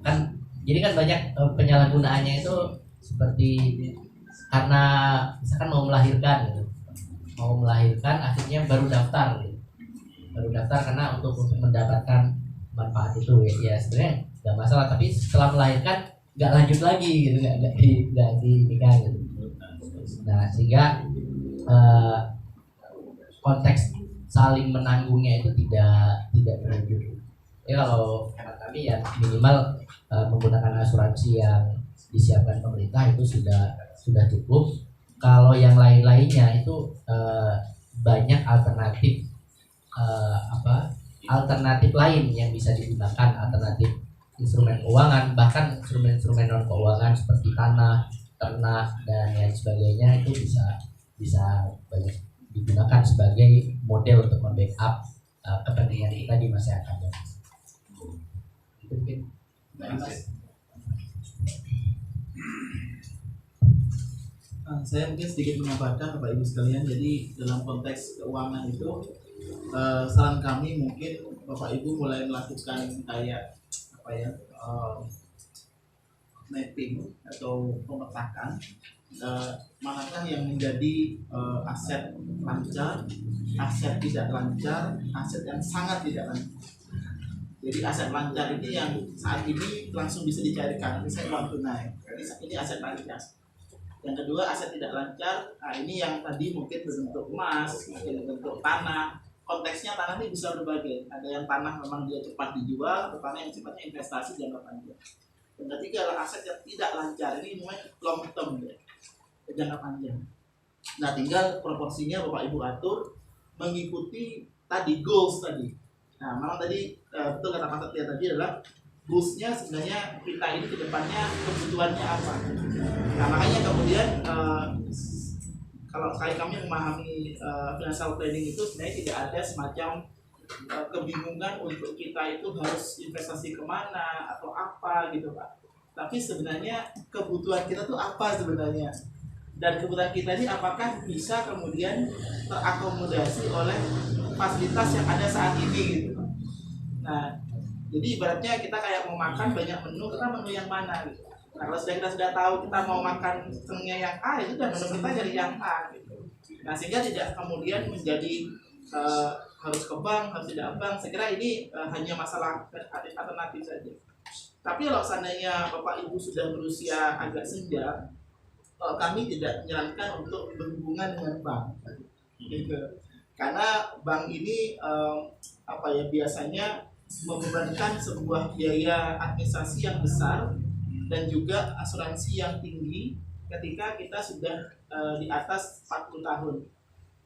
kan jadi kan banyak penyalahgunaannya itu seperti karena misalkan mau melahirkan akhirnya baru daftar karena untuk mendapatkan manfaat itu ya sebenarnya nggak masalah. Tapi setelah melahirkan nggak lanjut lagi gitu, nggak di nikah gitu. Nah sehingga konteks saling menanggungnya itu tidak berwujud. Ya kalau hemat kami ya minimal menggunakan asuransi yang disiapkan pemerintah itu sudah cukup. Kalau yang lain-lainnya itu banyak alternatif alternatif lain yang bisa digunakan, alternatif instrumen keuangan, bahkan instrumen-instrumen non keuangan seperti tanah, ternak dan lain sebagainya itu bisa banyak digunakan sebagai model untuk membackup kepentingan kita di masa yang akan datang. Itu mungkin. Saya mungkin sedikit menambahkan Bapak Ibu sekalian. Jadi dalam konteks keuangan itu saran kami mungkin Bapak Ibu mulai melakukan kayak mapping atau pemetakan manakah yang menjadi aset lancar, aset tidak lancar, aset yang sangat tidak lancar. Jadi aset lancar ini yang saat ini langsung bisa dicairkan, misalnya uang tunai. Ini aset lancar. Yang kedua aset tidak lancar, nah ini yang tadi mungkin berbentuk emas, mungkin berbentuk tanah. Konteksnya tanah ini bisa berbagai. Ada yang tanah memang dia cepat dijual, atau tanah yang sifatnya investasi jangka panjang. Dan ketiga adalah aset yang tidak lancar, ini namanya long term ya, jangka panjang. Nah tinggal proporsinya Bapak Ibu atur mengikuti tadi goals tadi. Nah memang tadi betul kata Pak Setia tadi adalah goalsnya sebenarnya kita ini ke depannya kebutuhannya apa. Nah makanya kemudian kalau kami memahami financial planning itu sebenarnya tidak ada semacam kebingungan untuk kita itu harus investasi kemana atau apa gitu Pak. Tapi sebenarnya kebutuhan kita tuh apa sebenarnya, dan kebutuhan kita ini apakah bisa kemudian terakomodasi oleh fasilitas yang ada saat ini gitu Pak. Nah jadi ibaratnya kita kayak mau makan banyak menu, kita menu yang mana gitu. Nah kalau kita sudah tahu kita mau makan senengnya yang A, itu dan menu kita dari yang A gitu. Nah sehingga tidak kemudian menjadi harus ke bank, harus tidak bank. Saya kira ini hanya masalah alternatif saja. Tapi kalau seandainya Bapak Ibu sudah berusia agak senja, kami tidak menyarankan untuk berhubungan dengan bank gitu. Karena bank ini biasanya membebankan sebuah biaya administrasi yang besar dan juga asuransi yang tinggi ketika kita sudah di atas 40 tahun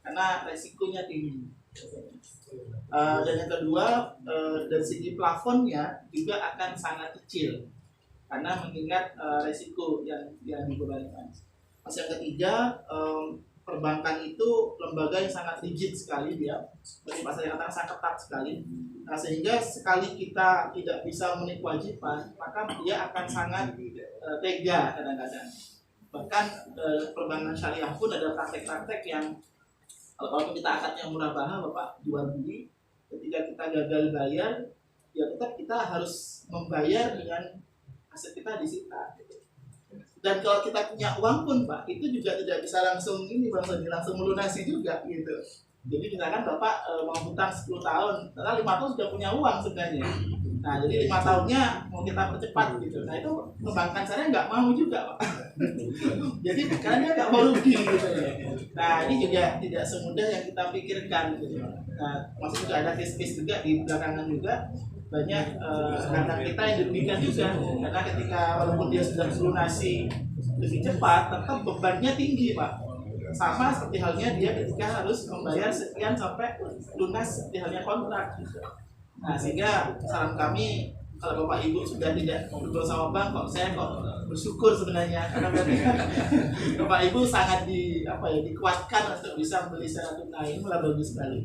karena resikonya tinggi. Dan yang kedua dari segi plafonnya juga akan sangat kecil karena mengingat resiko yang dibebankan. Yang ketiga, perbankan itu lembaga yang sangat rigid sekali dia, seperti Pak saya katakan sangat ketat sekali. Nah, sehingga sekali kita tidak bisa memenuhi kewajiban, maka dia akan sangat tega kadang-kadang. Bahkan perbankan syariah pun ada praktek-praktek yang kalau kita akadnya murabahah Bapak jual beli, ketika kita gagal bayar, ya tetap kita harus membayar dengan aset kita disita. Dan kalau kita punya uang pun Pak, itu juga tidak bisa langsung langsung melunasi juga gitu. Jadi misalkan Bapak mau hutang 10 tahun, karena 5 tahun sudah punya uang sebenarnya. Nah jadi 5 tahunnya mau kita percepat gitu. Nah itu perbankan saya nggak mau juga Pak. Jadi karena dia nggak mau rugi gitu. Nah ini juga tidak semudah yang kita pikirkan gitu. Nah masih juga ada case-case juga di belakangan juga. Banyak rekan kita yang dirugikan juga karena ketika walaupun dia sudah melunasi lebih cepat tetap bebannya tinggi Pak, sama seperti halnya dia ketika harus membayar sekian sampai lunas seperti halnya kontrak gitu. Nah sehingga saran kami kalau Bapak Ibu sudah tidak bergabung sama bank, saya bersyukur sebenarnya karena berarti Bapak Ibu sangat dikuatkan untuk bisa membeli secara tunai, ini malah bagus sekali.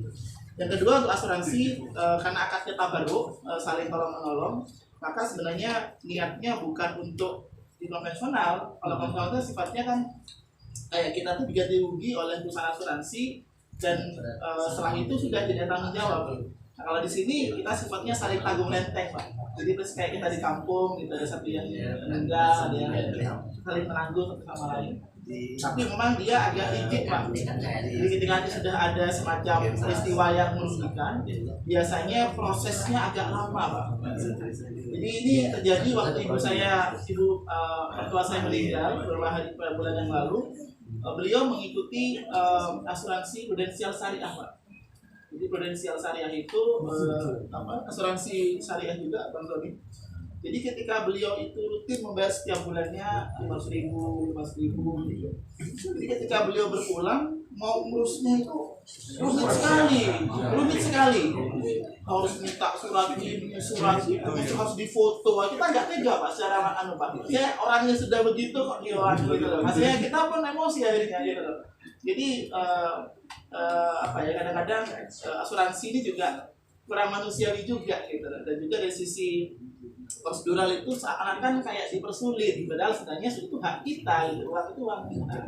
Yang kedua untuk asuransi, karena akadnya tabaruk, saling tolong-menolong, maka sebenarnya niatnya bukan untuk di konvensional. Kalau konvensional itu sifatnya kan kayak kita tuh diganti rugi oleh perusahaan asuransi dan setelah itu sudah tidak tanggung jawab. Nah, kalau di sini kita sifatnya saling tanggung renteng Pak. Jadi terus kayak kita di kampung, gitu, ada satu yang meninggal, ada yang saling menanggung satu sama lain. Tapi memang dia agak rigid Pak. Jadi ketika sudah ada semacam peristiwa yang merugikan, biasanya prosesnya agak lama Pak. Jadi ini terjadi waktu mertua saya meninggal beberapa bulan yang lalu. Beliau mengikuti asuransi prudensial syariah, Pak. Jadi prudensial syariah itu asuransi syariah juga, Bang Doni. Jadi ketika beliau itu rutin membayar setiap bulannya 500.000 gitu. Jadi ketika beliau berpulang mau ngurusnya itu rumit sekali. Harus minta surat ini, surat itu, harus difoto. Kita nggak tega, Pak, secara Pak. Ya orangnya sudah begitu kok orang gitu loh. Maksudnya kita pun emosi akhirnya gitu loh. Jadi kadang-kadang asuransi ini juga kurang manusiawi juga gitu loh. Dan juga dari sisi prosedural itu seakan-akan kayak dipersulit, padahal sebenarnya itu hak kita, gitu. Uang itu uang kita.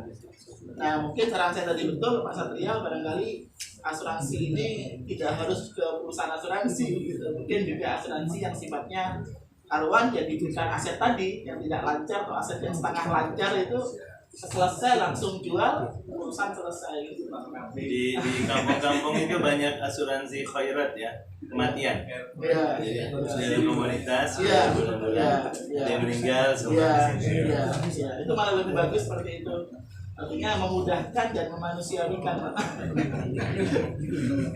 Nah mungkin saran saya tadi betul Pak Satria, barangkali asuransi ini tidak harus ke perusahaan asuransi gitu. Mungkin juga asuransi yang sifatnya taruhan, jadi bukan aset tadi yang tidak lancar atau aset yang setengah lancar itu selesai langsung jual, urusan selesai gitu. Di kampung-kampung itu banyak asuransi khairat ya, kematian. Ya. Jadi dalam komunitas ada yang meninggal semua. Itu malah lebih bagus seperti itu. Artinya memudahkan dan memanusiawikan.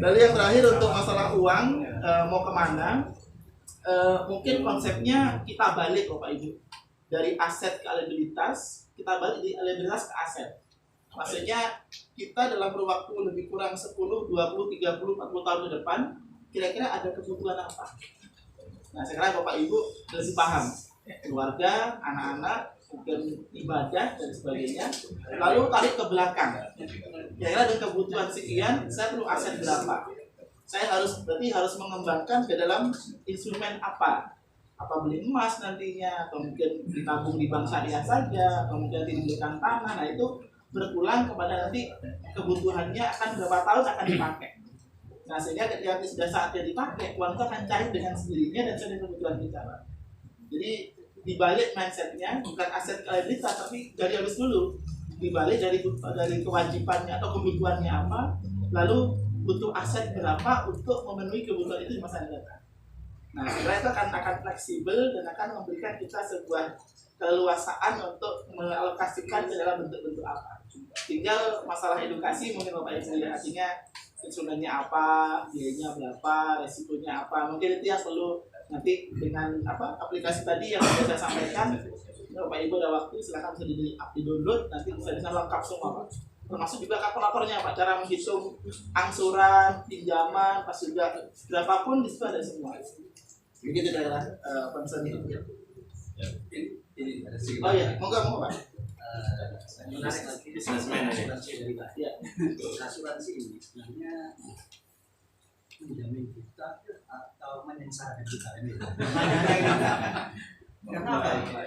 Lalu yang terakhir untuk masalah uang, mau kemana? Mungkin konsepnya kita balik, Bapak Ibu, dari aset ke liabilitas, kita balik dari liabilitas ke aset. Maksudnya kita dalam waktu lebih kurang 10, 20, 30, 40 tahun ke depan, kira-kira ada kebutuhan apa? Nah sekarang Bapak Ibu lebih paham, keluarga, anak-anak, mungkin ibadah dan sebagainya. Lalu tarik ke belakang, kira-kira ada kebutuhan sekian, saya perlu aset berapa? Saya berarti harus mengembangkan ke dalam instrumen apa beli emas nantinya, atau mungkin ditabung di bank syariah saja, atau mungkin dibelikan tanah. Nah itu berpulang kepada nanti kebutuhannya akan berapa tahun akan dipakai. Nah sehingga ketika sudah saatnya dipakai, uang itu akan cair dengan sendirinya dan sesuai dengan kebutuhan kita. Jadi dibalik mindsetnya bukan aset liabilitas, tapi dari habis dulu dibalik dari kewajibannya atau kebutuhannya apa, lalu butuh aset berapa untuk memenuhi kebutuhan itu di masa datang. Nah, sebenarnya itu akan fleksibel dan akan memberikan kita sebuah keleluasaan untuk mengalokasikan ke dalam bentuk-bentuk apa. Tinggal masalah edukasi mungkin Bapak Ibu ya, artinya instrumennya apa, biayanya berapa, resikonya apa. Mungkin itu yang perlu nanti dengan aplikasi tadi yang sudah saya sampaikan. Bapak Ibu ada waktu silakan bisa di-download, nanti bisa lengkap semua, Pak. Termasuk juga kalkulatornya, Pak, cara menghitung angsuran, pinjaman, pas juga berapapun di situ ada semua. Begitu daerah concern itu. Oh ya, mau Pak. Menarik lagi asuransi ini sebenarnya menjamin kita atau menyengsarakan kita ini.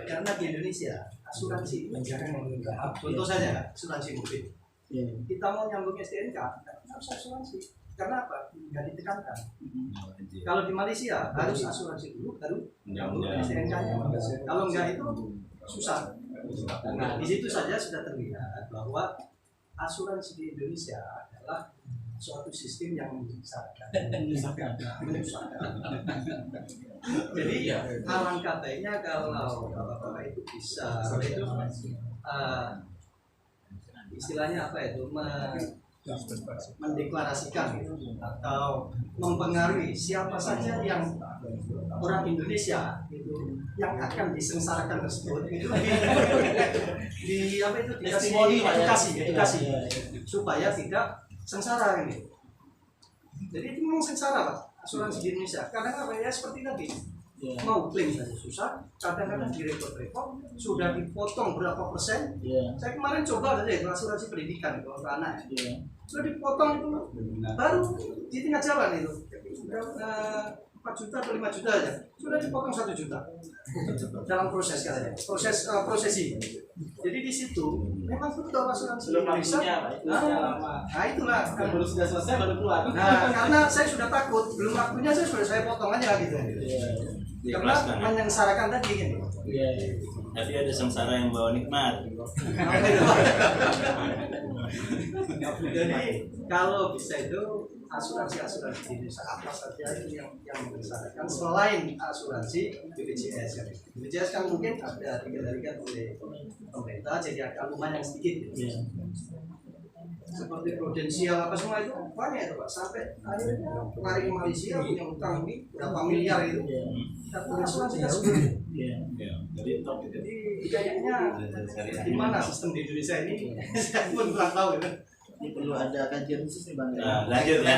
Karena di Indonesia asuransi contoh saja asuransi mobil. Kita mau nyambung STNK harus asuransi. Karena apa? Nggak ditekankan. Kalau di Malaysia harus asuransi dulu, baru nyambung STNK-nya. Kalau nggak itu susah. Nah, di situ saja sudah terlihat bahwa asuransi di Indonesia adalah suatu sistem yang menyesatkan. Jadi alangkah baiknya kalau Bapak itu bisa istilahnya apa itu mendeklarasikan gitu, atau mempengaruhi siapa saja yang orang Indonesia itu yang akan disengsarakan tersebut itu di apa itu dikasih edukasi supaya tidak sengsara ini. Jadi itu memang sengsara Pak asuransi di Indonesia. Kadang apa ya seperti tadi mau klaim saja susah, kadang-kadang di repot-repot sudah dipotong berapa persen. Saya kemarin coba aja itu asuransi pendidikan kalau ke anak sudah dipotong itu baru di tengah jalan itu sudah 4 juta atau 5 juta aja sudah dipotong 1 juta dalam proses katanya prosesi. Jadi di situ memang betul asuransi Indonesia. Nah itulah kan baru sudah selesai baru keluar. Nah karena saya sudah takut belum waktunya saya potong aja gitu. Karena menyengsarakan tadi gitu. Tapi ada sengsara yang bawa nikmat. Jadi kalau bisa itu asuransi di desa apa saja itu yang mensyaratkan selain asuransi BPJS. BPJS kan mungkin ada dikendalikan oleh pemerintah, jadi agak lumayan sedikit. Seperti prudensial apa semua itu banyak itu Pak, sampai akhirnya lari ke Malaysia punya utang ini berapa miliar itu. Kita punya asuransi kan sebenarnya. Jadi kayaknya di mana sistem di Indonesia ini saya pun kurang tahu itu. Ini perlu ada kajian khusus nih Bang. Nah, lanjut ya.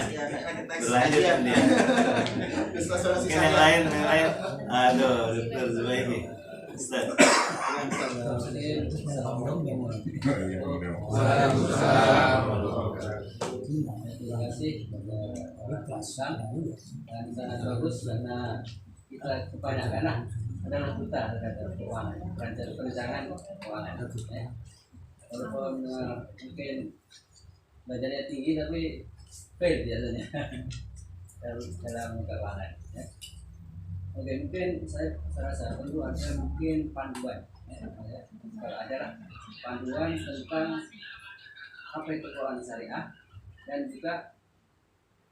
Lanjut Kajian. dia. Yang lain. Aduh, Dr. Zubaidi. Ustaz. Terima kasih kelasan dan sangat bagus karena kita kebanyakan adalah buta terhadap keuangan, perencanaan keuangan. Walaupun mungkin belajarnya tinggi tapi fail biasanya dalam keuangan. Oke, mungkin saya rasa perlu ada mungkin panduan. Kalau ada panduan tentang apa itu keuangan syariah dan juga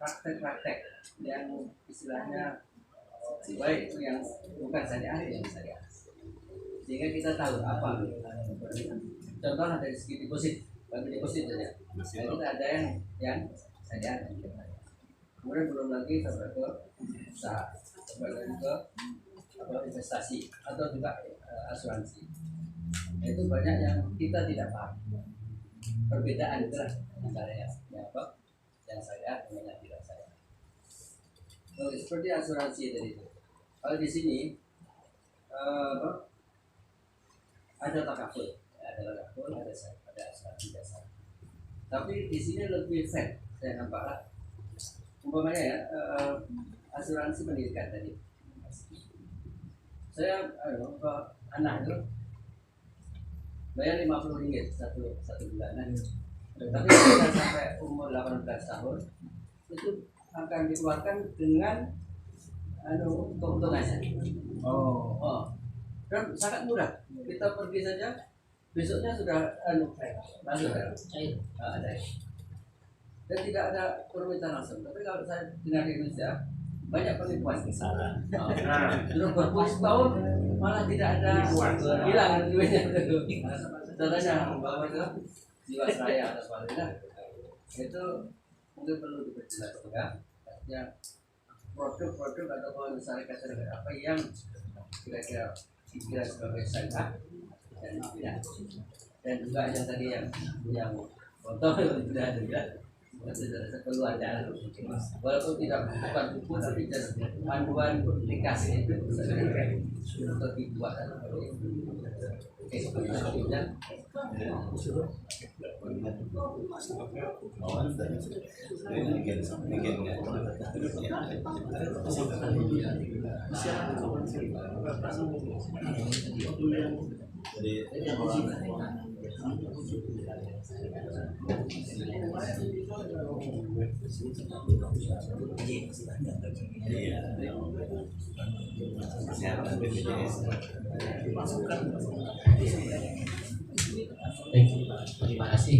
praktek-praktek yang istilahnya baik itu yang bukan syariah yang syariah, sehingga kita tahu apa. Contoh dari segi deposit, bagi deposit saja. Kita ada yang syariah, kemudian belum lagi sampai ke usaha, sampai ke investasi atau juga asuransi. Itu banyak yang kita tidak paham. Perbedaan itulah antara yang apa, yang syariah dengan yang tidak syariah. Seperti asuransi tadi itu. Kalau di sini ada takaful, ada asuransi dasar. Tapi di sini lebih fair, saya nampak. Umpamanya ya, asuransi pendidikan tadi. Saya ke anak itu bayar Rp50 satu bulanan. Tapi sudah sampai umur 18 tahun itu akan dikeluarkan dengan keuntungannya. Dan sangat mudah. Kita pergi saja, besoknya sudah langsung cair. Dan tidak ada permintaan langsung. Tapi kalau saya dengar di Indonesia banyak penipuan di sana. Sudah berpuluh-tahun malah tidak ada hilang duitnya. Contohnya bahwa itu Jiwasraya atau sebagainya itu mungkin perlu diperjelas. Artinya produk-produk atau syarikat-syarikat apa yang kira-kira sebagai syariah dan tidak. Dan juga yang tadi yang contoh tidak ada. Perlu ada, walaupun tidak bukan buku tapi panduan aplikasi itu untuk dibuat. Oke, selanjutnya. Baik, terima kasih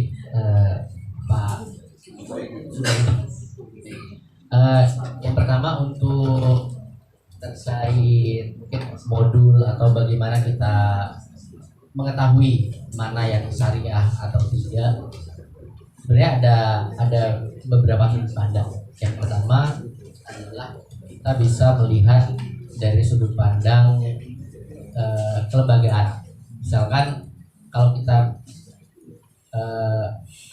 Pak Zubaidi. Yang pertama untuk terkait mungkin modul atau bagaimana kita mengetahui mana yang syariah atau tidak. Sebenarnya ada beberapa sudut pandang. Yang pertama adalah kita bisa melihat dari sudut pandang kelembagaan. Misalkan kalau kita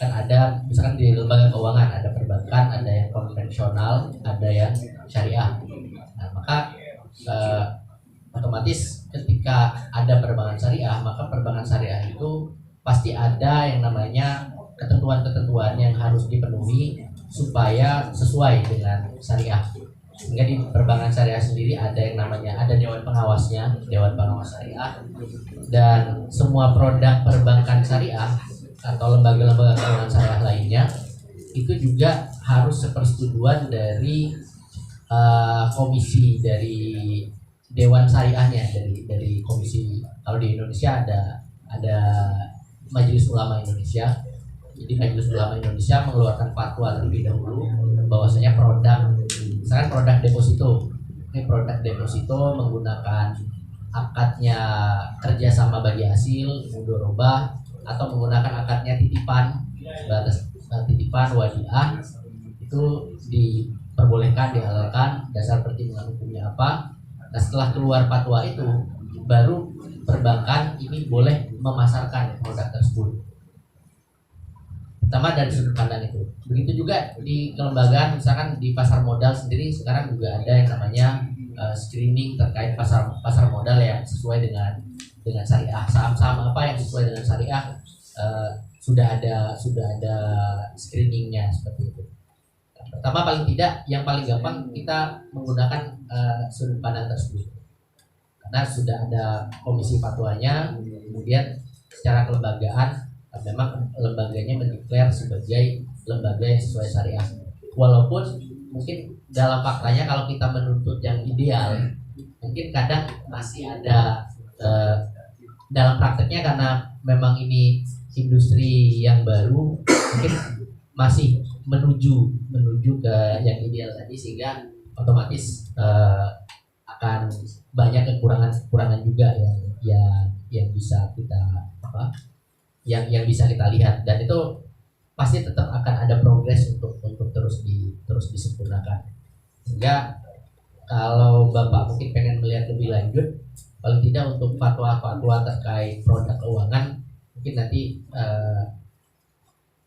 kan ada misalkan di lembaga keuangan ada perbankan, ada yang konvensional, ada yang syariah. Nah, maka otomatis ketika ada perbankan syariah, maka perbankan syariah itu pasti ada yang namanya ketentuan-ketentuan yang harus dipenuhi supaya sesuai dengan syariah. Sehingga di perbankan syariah sendiri ada yang namanya ada dewan pengawasnya, dewan pengawas syariah, dan semua produk perbankan syariah atau lembaga-lembaga keuangan syariah lainnya itu juga harus sepersetujuan dari komisi dari dewan syariahnya, dari komisi. Kalau di Indonesia ada Majelis Ulama Indonesia, Jadi Majelis Ulama Indonesia mengeluarkan fatwa terlebih dahulu bahwasanya misalkan produk deposito, ini produk deposito menggunakan akadnya kerjasama bagi hasil, mudorobah, atau menggunakan akadnya titipan, sebatas titipan wadiah, itu diperbolehkan, dihalalkan, dasar pertimbangan hukumnya apa. Nah setelah keluar fatwa itu, baru perbankan ini boleh memasarkan produk tersebut. Pertama dari sudut pandang itu. Begitu juga di kelembagaan, misalkan di pasar modal sendiri sekarang juga ada yang namanya screening terkait pasar modal yang sesuai dengan syariah. Saham-saham apa yang sesuai dengan syariah sudah ada screeningnya seperti itu. Pertama paling tidak yang paling gampang kita menggunakan sudut pandang tersebut. Karena sudah ada komisi fatwanya, kemudian secara kelembagaan memang lembaganya mendeklar sebagai lembaga yang sesuai syariah. Walaupun mungkin dalam faktanya kalau kita menuntut yang ideal, mungkin kadang masih ada dalam prakteknya, karena memang ini industri yang baru, mungkin masih menuju ke yang ideal tadi, sehingga otomatis akan banyak kekurangan juga yang bisa kita yang bisa kita lihat, dan itu pasti tetap akan ada progres untuk terus disempurnakan. Sehingga kalau Bapak mungkin pengen melihat lebih lanjut, paling tidak untuk fatwa-fatwa terkait produk keuangan, mungkin nanti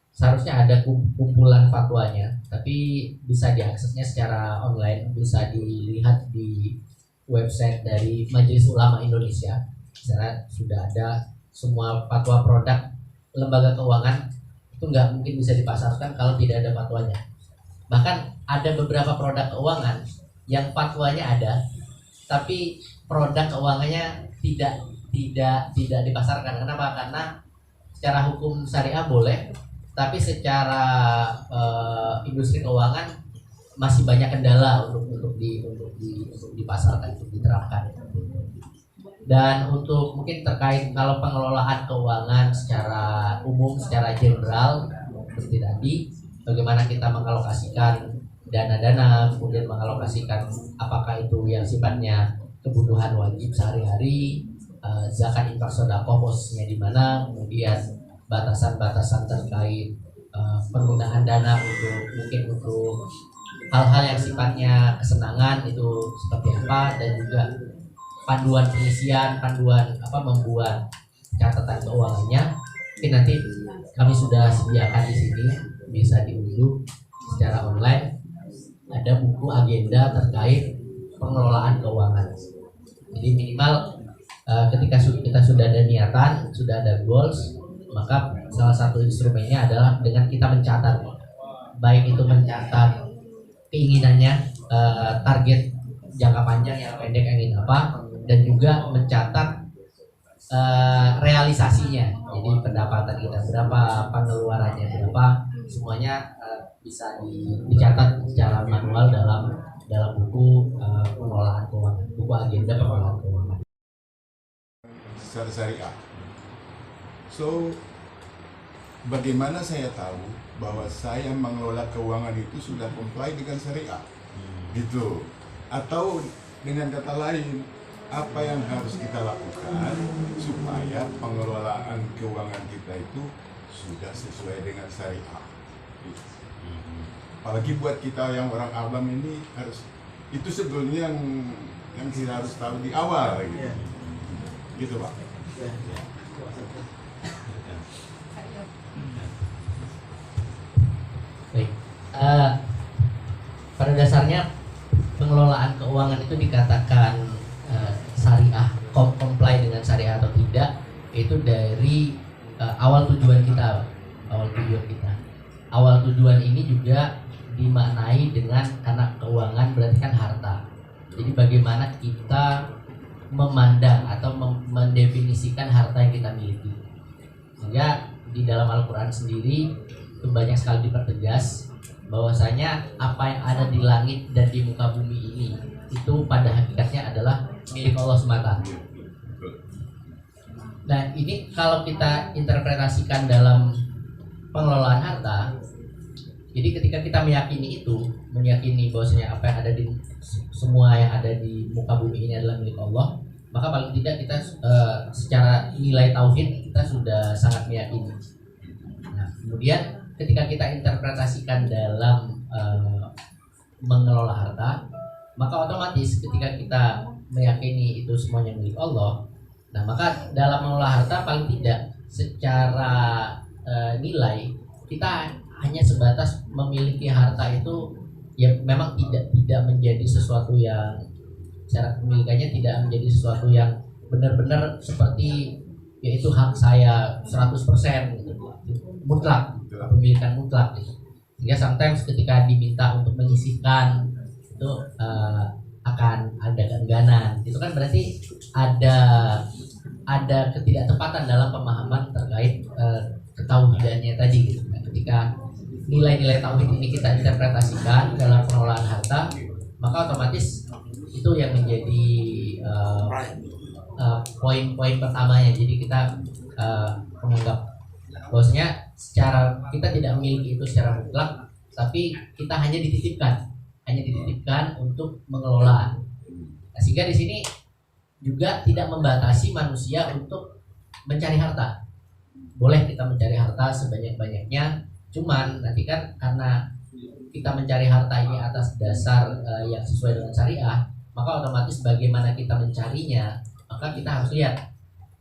seharusnya ada kumpulan fatwanya, tapi bisa diaksesnya secara online, bisa dilihat di website dari Majelis Ulama Indonesia. Misalnya sudah ada semua fatwa produk lembaga keuangan, itu nggak mungkin bisa dipasarkan kalau tidak ada fatwanya. Bahkan ada beberapa produk keuangan yang fatwanya ada, tapi produk keuangannya tidak dipasarkan. Kenapa? Karena secara hukum syariah boleh, tapi secara industri keuangan masih banyak kendala untuk dipasarkan, untuk diterapkan. Dan untuk mungkin terkait kalau pengelolaan keuangan secara umum, secara general seperti tadi, bagaimana kita mengalokasikan dana-dana, kemudian mengalokasikan apakah itu yang sifatnya kebutuhan wajib sehari-hari, zakat, infak, sedekah posisinya di mana, kemudian batasan-batasan terkait penggunaan dana untuk hal-hal yang sifatnya kesenangan itu seperti apa, dan juga panduan pengisian, membuat catatan keuangannya. Mungkin nanti kami sudah sediakan di sini, bisa diunduh secara online. Ada buku agenda terkait pengelolaan keuangan. Jadi minimal ketika kita sudah ada niatan, sudah ada goals, maka salah satu instrumennya adalah dengan kita mencatat, baik itu mencatat keinginannya, target jangka panjang yang pendek ingin apa, dan juga mencatat realisasinya. Jadi pendapatan kita berapa, pengeluarannya berapa, semuanya bisa dicatat secara manual dalam buku pengelolaan keuangan, buku agenda pengelolaan keuangan secara syariah. So, bagaimana saya tahu bahwa saya mengelola keuangan itu sudah comply dengan syariah? Gitu. Atau dengan kata lain, apa yang harus kita lakukan supaya pengelolaan keuangan kita itu sudah sesuai dengan syariah? Apalagi buat kita yang orang awam ini, harus itu sebetulnya yang kita harus tahu di awal gitu. Gitu Pak. Baik. Pada dasarnya pengelolaan keuangan itu dikatakan syariah, comply dengan syariah atau tidak, itu dari awal tujuan kita. Awal tujuan ini juga dimaknai dengan, karena keuangan berarti kan harta. Jadi bagaimana kita memandang atau mendefinisikan harta yang kita miliki. Sehingga di dalam Al-Quran sendiri itu banyak sekali dipertegas bahwasanya apa yang ada di langit dan di muka bumi ini itu pada hakikatnya adalah milik Allah semata. Nah ini kalau kita interpretasikan dalam pengelolaan harta, jadi ketika kita meyakini bahwasanya apa yang ada di semua yang ada di muka bumi ini adalah milik Allah, maka paling tidak kita secara nilai tauhid kita sudah sangat meyakini. Nah, kemudian ketika kita interpretasikan dalam mengelola harta, maka otomatis ketika kita meyakini itu semuanya milik Allah, nah maka dalam mengelola harta paling tidak secara nilai kita hanya sebatas memiliki harta itu ya memang tidak menjadi sesuatu yang secara kepemilikannya tidak menjadi sesuatu yang benar-benar seperti yaitu hak saya 100% gitu, mutlak, kepemilikan mutlak gitu. Sehingga sometimes ketika diminta untuk menyisihkan itu akan ada keengganan. Itu kan berarti ada ketidaktepatan dalam pemahaman terkait ketauhidannya tadi gitu. Nah, ketika nilai-nilai tauhid ini kita interpretasikan dalam pengelolaan harta, maka otomatis itu yang menjadi poin-poin pertamanya. Jadi kita menganggap bahwasanya secara kita tidak memiliki itu secara mutlak, tapi kita hanya dititipkan untuk mengelola. Nah, sehingga di sini juga tidak membatasi manusia untuk mencari harta. Boleh kita mencari harta sebanyak-banyaknya, cuman nanti kan karena kita mencari harta ini atas dasar yang sesuai dengan syariah, maka otomatis bagaimana kita mencarinya, maka kita harus lihat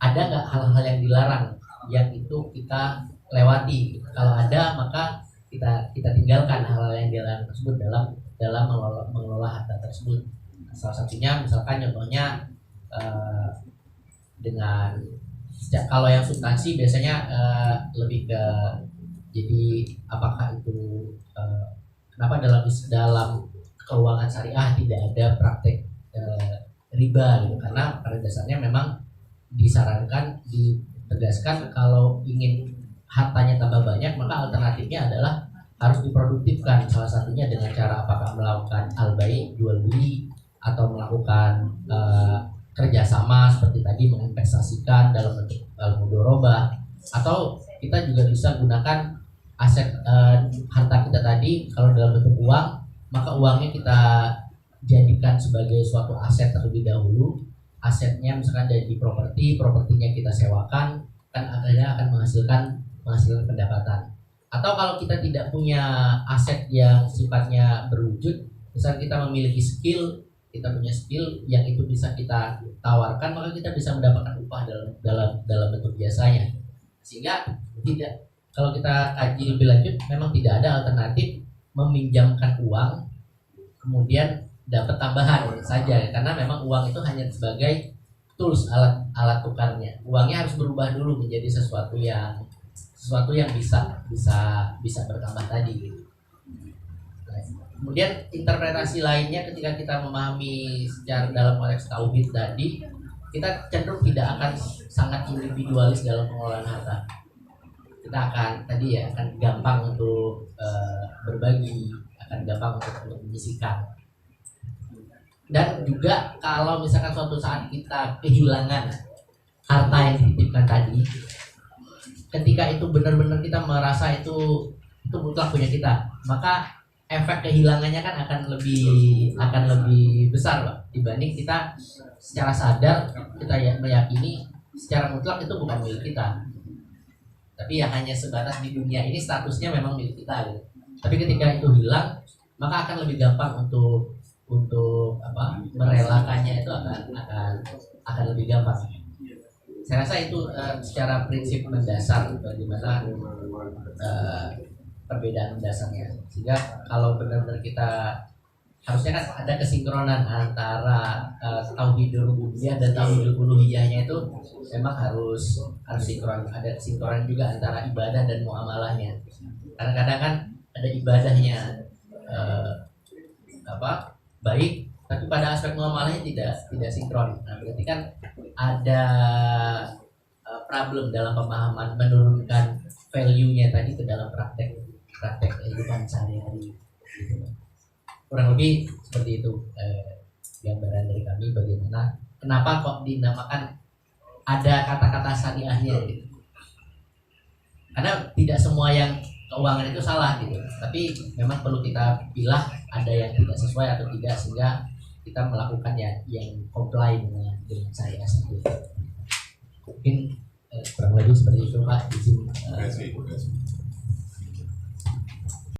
ada nggak hal-hal yang dilarang yang itu kita lewati. Kalau ada, maka kita tinggalkan hal-hal yang dilarang tersebut dalam mengelola harta tersebut. Salah satunya misalkan contohnya dengan kalau yang substansi biasanya lebih ke jadi apakah itu kenapa dalam keuangan syariah tidak ada praktek riba gitu, karena pada dasarnya memang ditegaskan kalau ingin hartanya tambah banyak maka alternatifnya adalah harus diproduktifkan, salah satunya dengan cara apakah melakukan al-bai, jual beli, atau melakukan kerjasama seperti tadi menginvestasikan dalam bentuk mudharabah, atau kita juga bisa gunakan aset harta kita tadi kalau dalam bentuk uang, maka uangnya kita jadikan sebagai suatu aset terlebih dahulu. Asetnya misalkan dari propertinya kita sewakan, kan akhirnya akan menghasilkan pendapatan. Atau kalau kita tidak punya aset yang sifatnya berwujud, misalnya kita memiliki kita punya skill yang itu bisa kita tawarkan, maka kita bisa mendapatkan upah dalam bentuk jasanya. Sehingga kalau kita kaji lebih lanjut, memang tidak ada alternatif meminjamkan uang kemudian dapat tambahan saja, karena memang uang itu hanya sebagai tools, alat tukarnya. Uangnya harus berubah dulu menjadi sesuatu yang bisa bertambah tadi. Kemudian interpretasi lainnya ketika kita memahami secara dalam konteks tauhid tadi, kita cenderung tidak akan sangat individualis dalam pengelolaan harta. Kita akan gampang untuk berbagi, akan gampang untuk menyisihkan. Dan juga kalau misalkan suatu saat kita kehilangan harta yang dititipkan tadi, ketika itu benar-benar kita merasa itu mutlak punya kita, maka efek kehilangannya kan akan lebih besar, Pak, dibanding kita secara sadar kita meyakini secara mutlak itu bukan milik kita, tapi ya hanya sebatas di dunia ini statusnya memang milik kita gitu. Tapi ketika itu hilang, maka akan lebih gampang untuk merelakannya, itu akan lebih gampang. Saya rasa itu secara prinsip mendasar bagaimana perbedaan mendasarnya. Sehingga kalau benar-benar kita harusnya kan ada kesinkronan antara tauhid rububiyah dan tauhid uluhiyahnya, itu memang harus sinkron. Ada kesinkronan juga antara ibadah dan muamalahnya. Karena kadang kan ada ibadahnya baik, tapi pada aspek muamalahnya tidak sinkron. Nah, berarti kan ada problem dalam pemahaman menurunkan value-nya tadi ke dalam praktek kehidupan sehari-hari. Gitu. Kurang lebih seperti itu gambaran dari kami bagaimana kenapa kok dinamakan ada kata-kata syariahnya gitu. karena tidak semua yang keuangan itu salah gitu, tapi memang perlu kita pilah ada yang tidak sesuai atau tidak, sehingga kita melakukan yang comply dengan syariah sendiri. Mungkin kurang lebih seperti itu Pak. Izin Terima kasih.